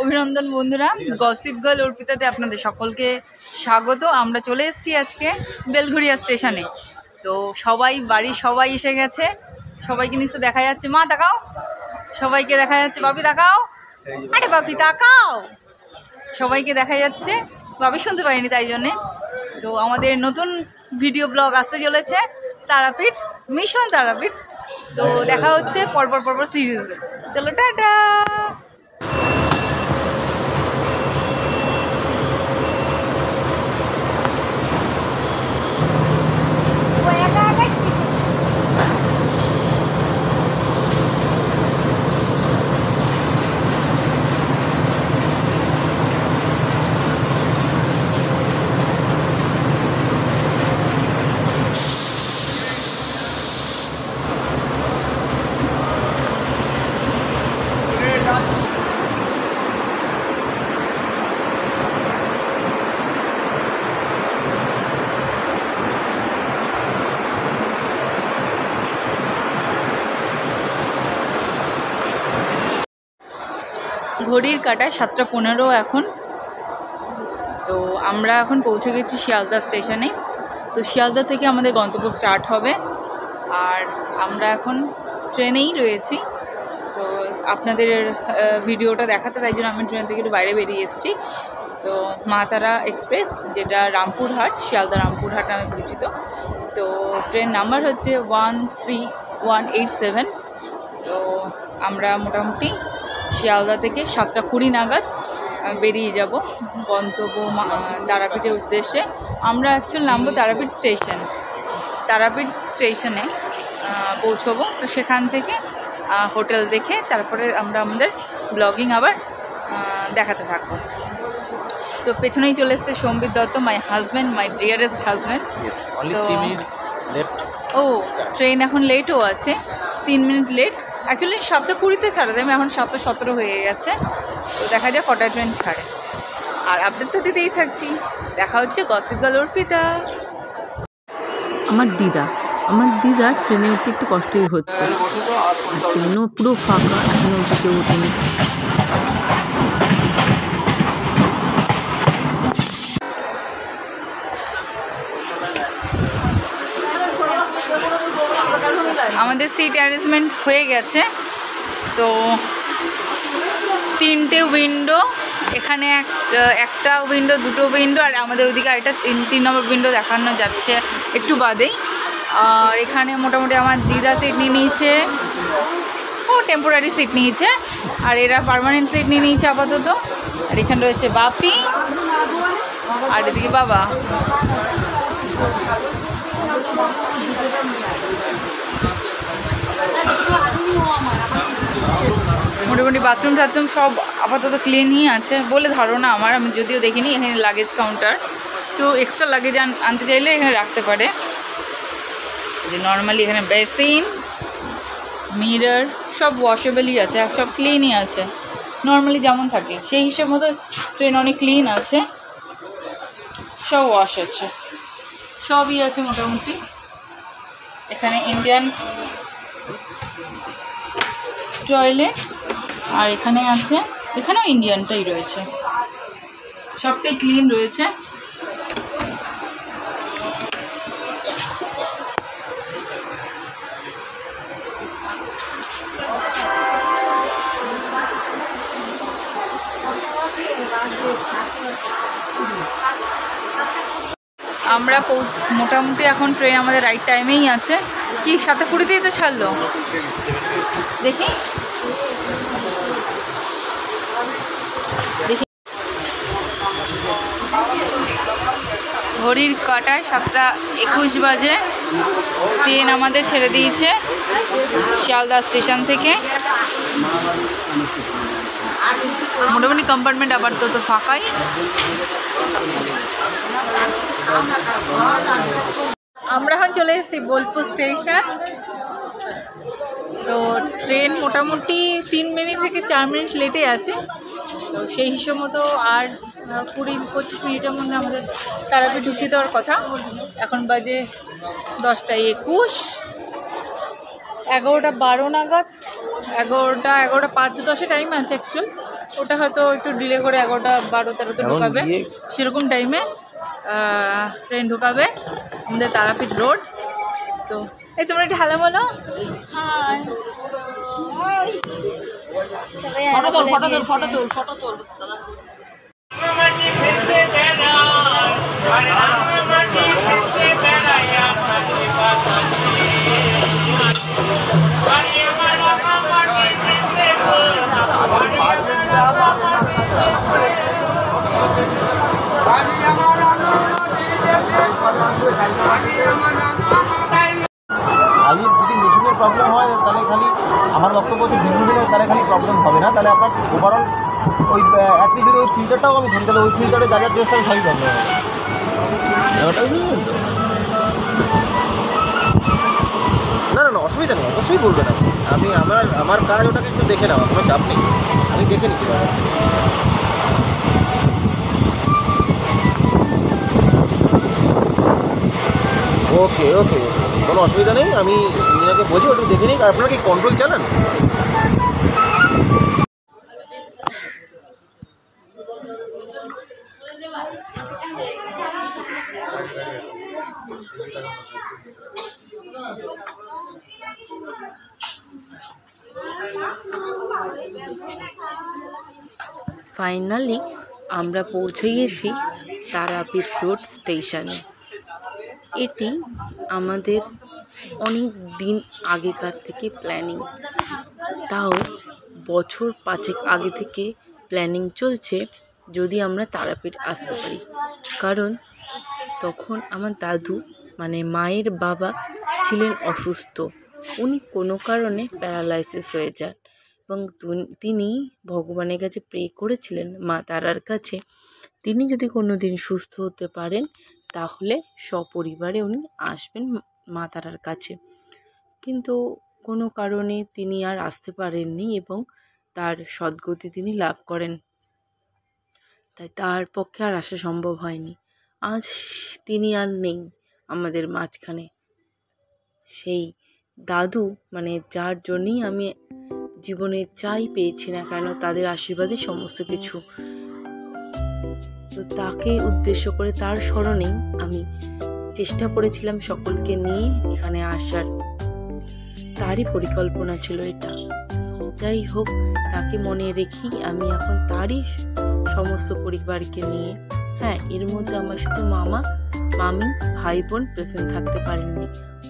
অভিনন্দন বন্ধুরা, gossip girl অর্পিতাতে আপনাদের সকলকে স্বাগত। আমরা চলে এসেছি আজকে বেলঘড়িয়া স্টেশনে। তো বাড়ির সবাই এসে গেছে, সবাইকে নিশ্চয় দেখা যাচ্ছে। মা তাকাও, সবাইকে দেখা যাচ্ছে। বাপি তাকাও, আরে বাপি তাকাও, সবাইকে দেখা যাচ্ছে। বাপি শুনতে পারিনি তাই জন্যে। তো আমাদের নতুন ভিডিও ব্লগ আসতে চলেছে, তারাপীঠ, মিশন তারাপীঠ। তো দেখা হচ্ছে পরপর সিরিজে। চলো টাটা। ঘড়ির কাঁটায় 7:15 এখন। তো আমরা এখন পৌঁছে গেছি শিয়ালদা স্টেশনে। তো শিয়ালদা থেকে আমাদের গন্তব্য স্টার্ট হবে, আর আমরা এখন ট্রেনেই রয়েছি। তো আপনাদের ভিডিওটা দেখাতে, তাই জন্য আমি ট্রেন থেকে একটু বাইরে বেরিয়ে এসেছি। তো মা তারা এক্সপ্রেস, যেটা রামপুরহাট, শিয়ালদা রামপুরহাট নামে পরিচিত। তো ট্রেন নাম্বার হচ্ছে 13187। তো আমরা মোটামুটি শিয়ালদা থেকে 7:20 নাগাদ বেরিয়ে যাব গন্তব্য তারাপীঠের উদ্দেশ্যে। আমরা অ্যাকচুয়াল নামবো তারাপীঠ স্টেশনে পৌঁছবো। তো সেখান থেকে হোটেল দেখে তারপরে আমরা আমাদের ব্লগিং আবার দেখাতে থাকবো। তো পেছনেই চলে এসছে Sambit Dutta, my husband, my dearest husband. ও ট্রেন এখন লেটও আছে, 3 মিনিট লেট। অ্যাকচুয়ালি 7:20 ছাড়া দেয়, এখন 7:17 হয়ে গেছে। তো দেখা যায় কটায় ট্রেন ছাড়ে, আর আপডেট তো দিতেই থাকছি। দেখা হচ্ছে গসিপ গার্ল অর্পিতা। আমার দিদা ট্রেনে উঠতে একটু কষ্টই হচ্ছে, ট্রেনও পুরো ফাঁকা, এখনো উঠতে ওঠেনি। আমাদের সিট অ্যারেঞ্জমেন্ট হয়ে গেছে। তো 3টে উইন্ডো, এখানে একটা উইন্ডো, 2টো উইন্ডো, আর আমাদের ওইদিকে একটা 3 নম্বর উইন্ডো দেখানো যাচ্ছে একটু বাদেই। আর এখানে মোটামুটি আমার দিদা সিট নিয়ে নিয়েছে, ও টেম্পোরারি সিট নিয়েছে, আর এরা পার্মানেন্ট সিট নিয়ে নিয়েছে আপাতত। আর এখানে রয়েছে বাপি, আর এদিকে বাবা। মোটামুটি বাথরুম টাথরুম সব আপাতত ক্লিনই আছে বলে ধারণা আমার, আমি যদিও দেখিনি। এখানে লাগেজ কাউন্টার, তো এক্সট্রা লাগেজ আনতে চাইলে এখানে রাখতে পারে। যে নর্মালি এখানে বেসিন, মিরর সব ওয়াশেবলই আছে, সব ক্লিনই আছে, নর্মালি যেমন থাকে সেই হিসেব মতো ট্রেন অনেক ক্লিন আছে, সব ওয়াশ আছে, সবই আছে মোটামুটি। এখানে ইন্ডিয়ান টয়লেট, আর এখানে আছে, এখানেও ইন্ডিয়ানটাই রয়েছে, সবটাই ক্লিন রয়েছে। আমরা মোটামুটি এখন ট্রেন আমাদের রাইট টাইমেই আছে। কি 7:20 তো ছাড়লো, দেখি ঘড়ির কাঁটায় 7:21 বাজে। ট্রেন আমাদের ছেড়ে দিয়েছে শিয়ালদা স্টেশন থেকে। মোটামুটি কম্পার্টমেন্ট আবার তো ফাঁকাই। আমরা এখন চলে এসেছি বোলপুর স্টেশন। তো ট্রেন মোটামুটি 3 মিনিট থেকে 4 মিনিট লেটে আছে। তো সেই হিসেব মতো আর 20-25 মিনিটের মধ্যে আমাদের তারাপীঠ ঢুকিয়ে দেওয়ার কথা। এখন বাজে 10:21, 11:12 নাগাদ, 11:05-10 টাইম আছে অ্যাকচুয়াল। ওটা হয়তো একটু ডিলে করে 11টা 12-13তে ঢোকাবে, সেরকম টাইমে ট্রেন ঢোকাবে আমাদের তারাপীঠ রোড। তো এই তোমরা একটু হ্যালো বলো। ফটো তোল। খালি যদি মেশিনের প্রবলেম হয় তাহলে খালি আমার বক্তব্য হচ্ছে দিনের তাহলে খালি প্রবলেম হবে না, তাহলে আপনার ওভারঅল ওই অ্যাটলিস্ট যদি ওই ফিল্টারটাও আমি ধরি তাহলে ওই ফিল্টারে যা যা টেস্ট হয় সবই প্রবলেম হবে। না অসুবিধা নেই, অবশ্যই বলবেন আমি আমার কাজ ওটাকে একটু দেখে নেওয়া, কোনো চাপ নেই, আমি দেখে নিচ্ছি। ওকে কোনো অসুবিধা নেই, আমি ইঞ্জিনিয়ারকে বলছি ওটা দেখে নিই। আর আপনারা কি কন্ট্রোল চালান? ফাইনালি আমরা পৌঁছে গেছি তারাপীঠ রোড স্টেশনে। এটি আমাদের অনেক দিন আগেকার থেকে প্ল্যানিং, তাও বছর 5 আগে থেকে প্ল্যানিং চলছে যদি আমরা তারাপীঠ আসতে পারি। কারণ তখন আমার দাদু মানে মায়ের বাবা ছিলেন অসুস্থ, উনি কোনো কারণে প্যারালাইসিস হয়ে যান এবং তিনি ভগবানের কাছে প্রে করেছিলেন মা তারার কাছে, তিনি যদি কোনো দিন সুস্থ হতে পারেন তাহলে সপরিবারে উনি আসবেন মা তারার কাছে। কিন্তু কোনো কারণে তিনি আর আসতে পারেননি এবং তার সদ্গতি তিনি লাভ করেন, তাই তার পক্ষে আর আসা সম্ভব হয়নি। আজ তিনি আর নেই আমাদের মাঝখানে। সেই দাদু মানে যার জন্যই আমি জীবনে যাই পেয়েছি না কেন তাদের আশীর্বাদই সমস্ত কিছু, তো তাকে উদ্দেশ্য করে তার স্মরণেই আমি চেষ্টা করেছিলাম সকলকে নিয়ে এখানে আসার, তারই পরিকল্পনা ছিল এটা। যাই হোক, তাকে মনে রেখেই আমি এখন তারই সমস্ত পরিবারকে নিয়ে, হ্যাঁ এর মধ্যে আমার শুধু মামা মামি ভাই বোন প্রেজেন্ট থাকতে পারেননি,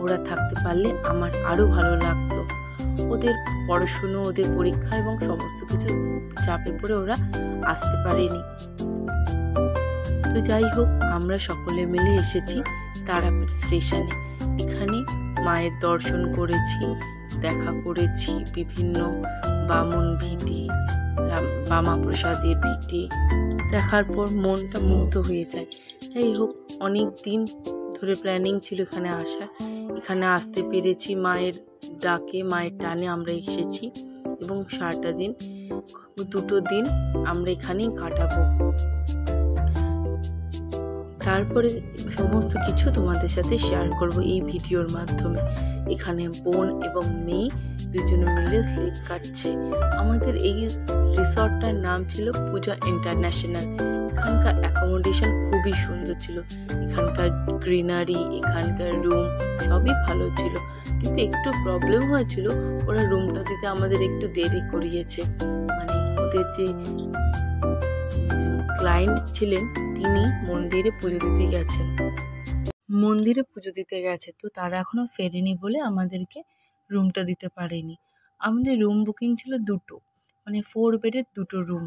ওরা থাকতে পারলে আমার আরও ভালো লাগতো। ওদের পড়াশুনো, ওদের পরীক্ষা এবং সমস্ত কিছু চাপে পড়ে ওরা আসতে পারেনি। তো যাই হোক, আমরা সকলে মিলে এসেছি তারাপীঠ স্টেশনে। এখানে মায়ের দর্শন করেছি, দেখা করেছি বিভিন্ন বামন ভিটে, বামা প্রসাদের ভিটে, দেখার পর মনটা মুগ্ধ হয়ে যায়। যাই হোক, অনেক দিন ধরে প্ল্যানিং ছিল এখানে আসার, এখানে আসতে পেরেছি মায়ের ডাকে, মায়ের টানে আমরা এসেছি এবং 7টা দিন 2টো দিন আমরা এখানেই কাটাবো। তারপরে সমস্ত কিছু তোমাদের সাথে শেয়ার করব এই ভিডিওর মাধ্যমে। এখানে বোন এবং মেয়ে দুজনে মিলে স্লিপ কাটছে। আমাদের এই রিসর্টটার নাম ছিল পূজা ইন্টারন্যাশনাল। এখানকার অ্যাকোমোডেশন খুবই সুন্দর ছিল, এখানকার গ্রিনারি, এখানকার রুম সবই ভালো ছিল, কিন্তু একটু প্রবলেম হয়েছিল, ওরা রুমটা দিতে আমাদের একটু দেরি করিয়েছে। মানে ওদের যে ক্লায়েন্ট ছিলেন তিনি মন্দিরে পুজো দিতে গেছে, তো তারা এখনো ফেরেনি বলে আমাদেরকে রুমটা দিতে পারেনি। আমাদের রুম বুকিং ছিল 2টো, মানে 4 বেডের 2টো রুম,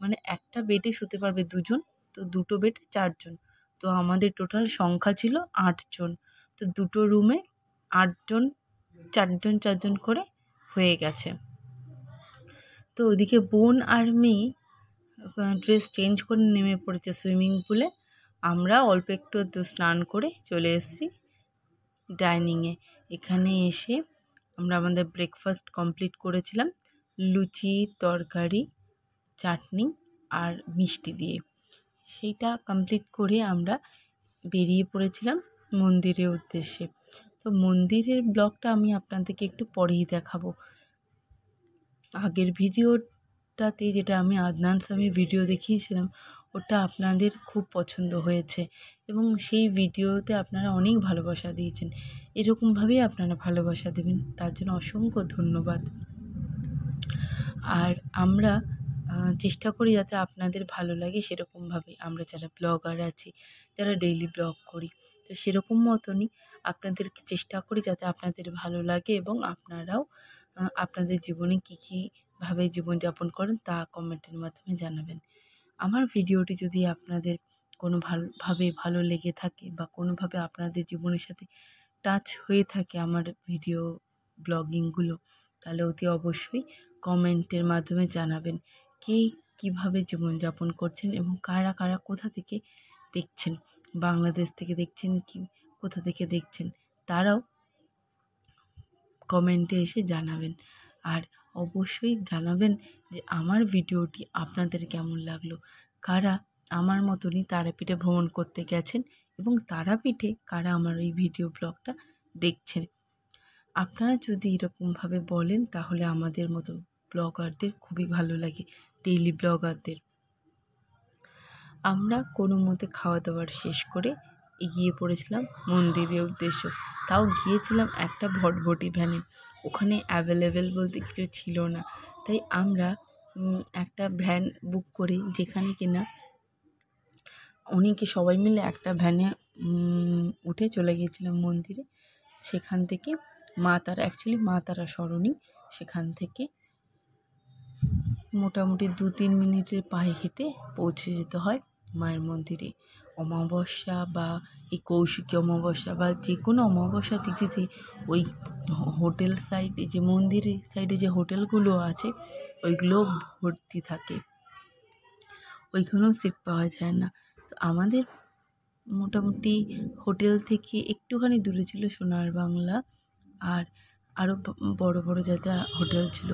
মানে একটা বেডে শুতে পারবে 2জন, তো 2টো বেডে 4জন, তো আমাদের টোটাল সংখ্যা ছিল 8 জন। তো 2টো রুমে 8 জন 4 জন করে হয়ে গেছে। তো ওদিকে বোন আর মেয়ে ড্রেস চেঞ্জ করে নেমে পড়েছে সুইমিং পুলে। আমরা অল্প একটু স্নান করে চলে এসেছি ডাইনিংয়ে। এখানে এসে আমরা আমাদের ব্রেকফাস্ট কমপ্লিট করেছিলাম, লুচি, তরকারি, চাটনি আর মিষ্টি দিয়ে। সেইটা কমপ্লিট করে আমরা বেরিয়ে পড়েছিলাম মন্দিরের উদ্দেশ্যে। তো মন্দিরের ব্লগটা আমি আপনাদেরকে একটু পরেই দেখাবো। আগের ভিডিওর আগেরটাতে যেটা আমি আদনান স্বামী ভিডিও দেখিয়েছিলাম, ওটা আপনাদের খুব পছন্দ হয়েছে এবং সেই ভিডিওতে আপনারা অনেক ভালোবাসা দিয়েছেন। এরকমভাবেই আপনারা ভালোবাসা দেবেন, তার জন্য অসংখ্য ধন্যবাদ। আর আমরা চেষ্টা করি যাতে আপনাদের ভালো লাগে সেরকমভাবে। আমরা যারা ব্লগার আছি, যারা ডেইলি ব্লগ করি, তো সেরকম মতনই আপনাদেরকে চেষ্টা করি যাতে আপনাদের ভালো লাগে এবং আপনারাও আপনাদের জীবনে কী কীভাবে জীবনযাপন করেন তা কমেন্টের মাধ্যমে জানাবেন। আমার ভিডিওটি যদি আপনাদের কোনো ভালো লেগে থাকে বা কোনোভাবে আপনাদের জীবনের সাথে টাচ হয়ে থাকে আমার ভিডিও ব্লগিংগুলো, তাহলে অতি অবশ্যই কমেন্টের মাধ্যমে জানাবেন কে কীভাবে জীবনযাপন করছেন এবং কারা কারা কোথা থেকে দেখছেন, বাংলাদেশ থেকে দেখছেন কি কোথা থেকে দেখছেন, তারাও কমেন্টে এসে জানাবেন। আর অবশ্যই জানাবেন যে আমার ভিডিওটি আপনাদের কেমন লাগলো, কারা আমার মতনই তারাপীঠে ভ্রমণ করতে গেছেন এবং তারাপীঠে কারা আমার এই ভিডিও ব্লগটা দেখছেন। আপনারা যদি এরকমভাবে বলেন তাহলে আমাদের মতো ব্লগারদের খুবই ভালো লাগে, ডেইলি ব্লগারদের। আমরা কোনো মতে খাওয়া দাওয়ার শেষ করে এগিয়ে পড়েছিলাম মন্দিরের উদ্দেশ্য। তাও গিয়েছিলাম একটা ভটভটি ভ্যানে, ওখানে অ্যাভেলেবেল বলতে কিছু ছিল না, তাই আমরা একটা ভ্যান বুক করি, যেখানে কিনা অনেকে সবাই মিলে একটা ভ্যানে উঠে চলে গিয়েছিলাম মন্দিরে। সেখান থেকে মা তারা সরণি, সেখান থেকে মোটামুটি 2-3 মিনিটের পায়ে হেঁটে পৌঁছে যেতে হয় মায়ের মন্দিরে। অমাবস্যা বা এই কৌশিকী অমাবস্যা বা যে কোনো অমাবস্যা তিথিতে ওই হোটেল সাইডে যে মন্দিরের সাইডে যে হোটেলগুলো আছে ওইগুলো ভর্তি থাকে, ওইখানেও সিট পাওয়া যায় না। তো আমাদের মোটামুটি হোটেল থেকে একটুখানি দূরে ছিল সোনার বাংলা, আর আরও বড় বড় যা হোটেল ছিল,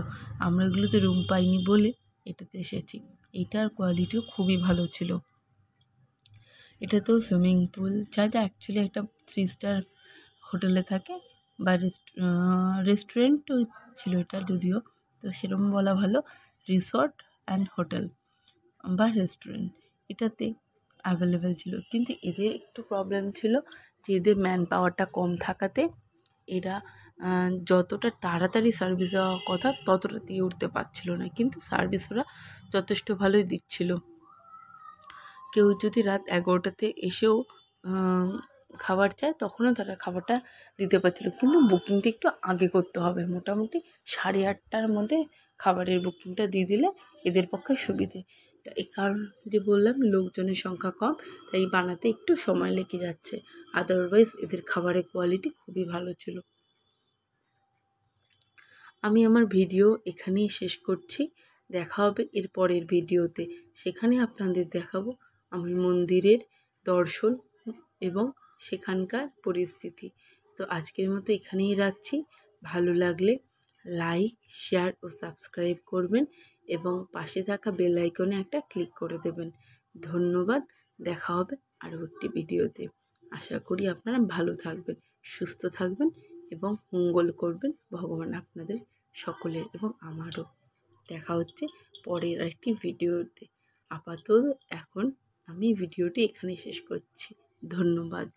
আমরা এগুলোতে রুম পাইনি বলে এটাতে এসেছি। এটার কোয়ালিটিও খুবই ভালো ছিল। এটাতেও সুইমিং পুল যা অ্যাকচুয়ালি একটা 3 স্টার হোটেলে থাকে বা রেস্টুরেন্টও ছিল এটা যদিও, তো সেরকম বলা ভালো, রিসর্ট অ্যান্ড হোটেল বা রেস্টুরেন্ট এটাতে অ্যাভেলেবেল ছিল। কিন্তু এদের একটু প্রবলেম ছিল যে এদের ম্যান পাওয়ারটা কম থাকাতে এরা যতটা তাড়াতাড়ি সার্ভিস দেওয়ার কথা ততটা দিয়ে উঠতে পারছিল না, কিন্তু সার্ভিস ওরা যথেষ্ট ভালোই দিচ্ছিল। কেউ যদি রাত 11টাতে এসেও খাবার চায় তখনও তারা খাবারটা দিতে পারছিল, কিন্তু বুকিংটা একটু আগে করতে হবে। মোটামুটি 8:30টার মধ্যে খাবারের বুকিংটা দিয়ে দিলে এদের পক্ষে সুবিধে। তা এই কারণ যে বললাম লোকজনের সংখ্যা কম, তাই বানাতে একটু সময় লেগে যাচ্ছে, আদারওয়াইজ এদের খাবারের কোয়ালিটি খুবই ভালো ছিল। আমি আমার ভিডিও এখানেই শেষ করছি, দেখা হবে এর পরের ভিডিওতে। সেখানে আপনাদের দেখাবো আমার মন্দিরের দর্শন এবং সেখানকার পরিস্থিতি। তো আজকের মতো এখানেই রাখছি। ভালো লাগলে লাইক, শেয়ার ও সাবস্ক্রাইব করবেন এবং পাশে থাকা বেল আইকনে একটা ক্লিক করে দেবেন। ধন্যবাদ। দেখা হবে আরও একটি ভিডিওতে। আশা করি আপনারা ভালো থাকবেন, সুস্থ থাকবেন এবং মঙ্গল করবেন ভগবান আপনাদের সকলের এবং আমারও। দেখা হচ্ছে পরের একটি ভিডিওতে। আপাতত এখন আমি ভিডিওটি এখানে শেষ করছি। ধন্যবাদ।